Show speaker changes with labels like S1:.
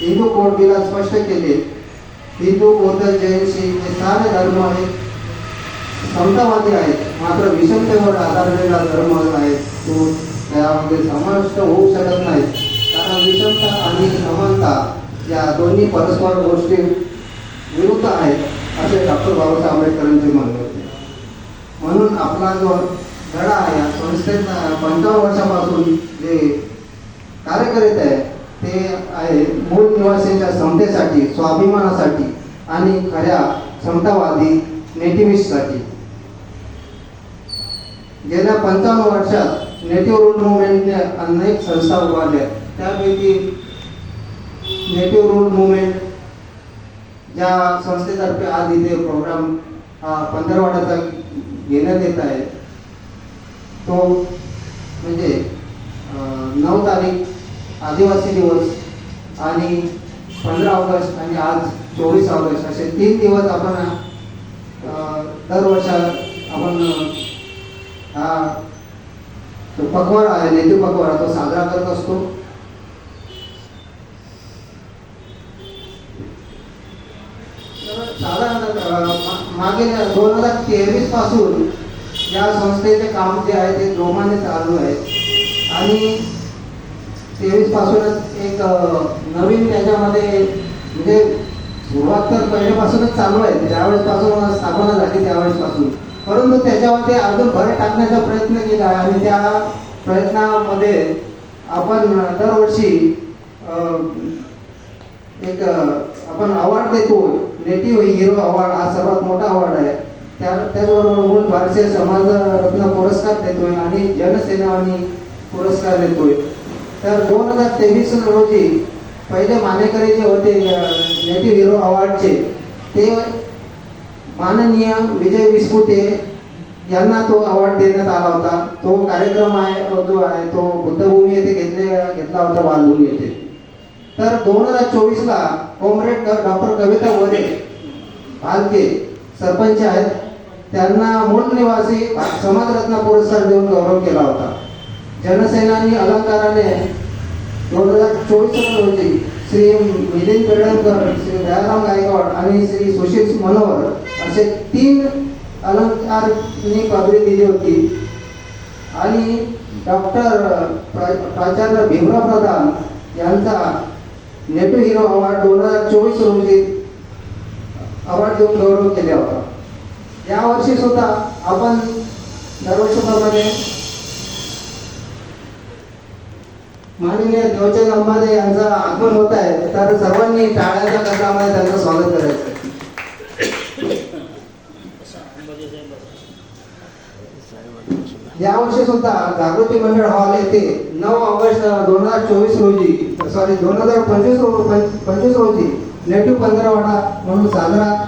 S1: हिंदू कोडबिलात स्पष्ट केले. हिंदू, बौद्ध, जैन, शीख हे सारे धर्म हे समतावादी आहेत, मात्र विषमतेवर आधारलेला धर्म आहे तो त्यामध्ये समाविष्ट होऊ शकत नाही. कारण विषमता आणि समानता या दोन्ही परस्पर गोष्टी विरुद्ध आहेत असे डॉक्टर बाबासाहेब आंबेडकरांचे म्हणणे होते. म्हणून आपला जो धडा आहे या संस्थेत 55 वर्षापासून जे कार्य करीत आहे ते आहे मूळ निवासींच्या समतेसाठी, स्वाभिमानासाठी आणि खऱ्या समतावादी नेटिव्हिस्टसाठी. गेल्या 55 वर्षात नेटिव्ह रूल मुवमेंटने अनेक संस्था उभारल्या. त्यापैकी नेटिव्ह रूल मुवमेंट ज्या संस्थेतर्फे आज इथे प्रोग्राम हा पंधरवड्याचा घेण्यात येत आहे तो म्हणजे 9 तारीख आदिवासी दिवस आणि 15 ऑगस्ट आणि आज 24 ऑगस्ट असे 3 दिवस आपण दरवर्षा आपण हा जो पखवाडा आहे नेटिव्ह पखवाडा तो साजरा करत असतो. साधारण मागील 2023 पासून या संस्थेचे काम जे आहे ते जोमाने चालू आहे आणि 23 पासूनच एक नवीन त्याच्यामध्ये म्हणजे सुरुवात तर पहिल्यापासूनच चालू आहे, ज्यावेळेस पासून स्थापना झाली त्यावेळेस पासून, परंतु त्याच्यावरती अजून भर टाकण्याचा प्रयत्न केला आहे आणि त्या प्रयत्नामध्ये आपण दरवर्षी एक आपण अवॉर्ड देतो. नेटिव्ह हिरो अवॉर्ड हा सर्वात मोठा अवॉर्ड आहे. त्याचबरोबर मूळ भारतीय समाज रत्न पुरस्कार देतोय आणि जनसेनानी पुरस्कार देतोय. तर 2023 रोजी पहिले मानेकरी जे होते नेटिव्ह हिरो अवॉर्डचे ते माननीय विजय विस्पुते यांना तो अवॉर्ड देण्यात आला होता. तो कार्यक्रम आहे जो आहे तो बुद्धभूमी येथे घेतला होता, बालभूमी येथे. तर 2024ला कॉम्रेड डॉक्टर कविता वरे भालके सरपंच आहेत, त्यांना मूळ निवासी समाजरत्न पुरस्कार देऊन गौरव केला होता. जनसेनानी अलंकाराने 2024 रोजी श्री मिलिंद पेडणकर, श्री दयाराम गायकवाड आणि श्री सुशील मनोहर असे 3 अलंकारांनी पदवी दिली होती. आणि डॉक्टर प्राचार्य भीमराव प्रधान यांचा नेटिव्ह हिरो अवॉर्ड 2024 रोजी अवॉर्ड देऊन गौरव केला होता. यावर्षी सुद्धा आपण दरवर्षीप्रमाणे माननीय देवचंद अंबारे यांचं आगमन होत आहे, तर सर्वांनी टाळ्याच्या गजरामध्ये त्यांचं स्वागत करायचं. यावर्षी सुद्धा जागृती मंडळ हॉल येथे 9 ऑगस्ट 2024 रोजी 2025 रोजी नेटिव्ह पंधरवडा म्हणून साजरा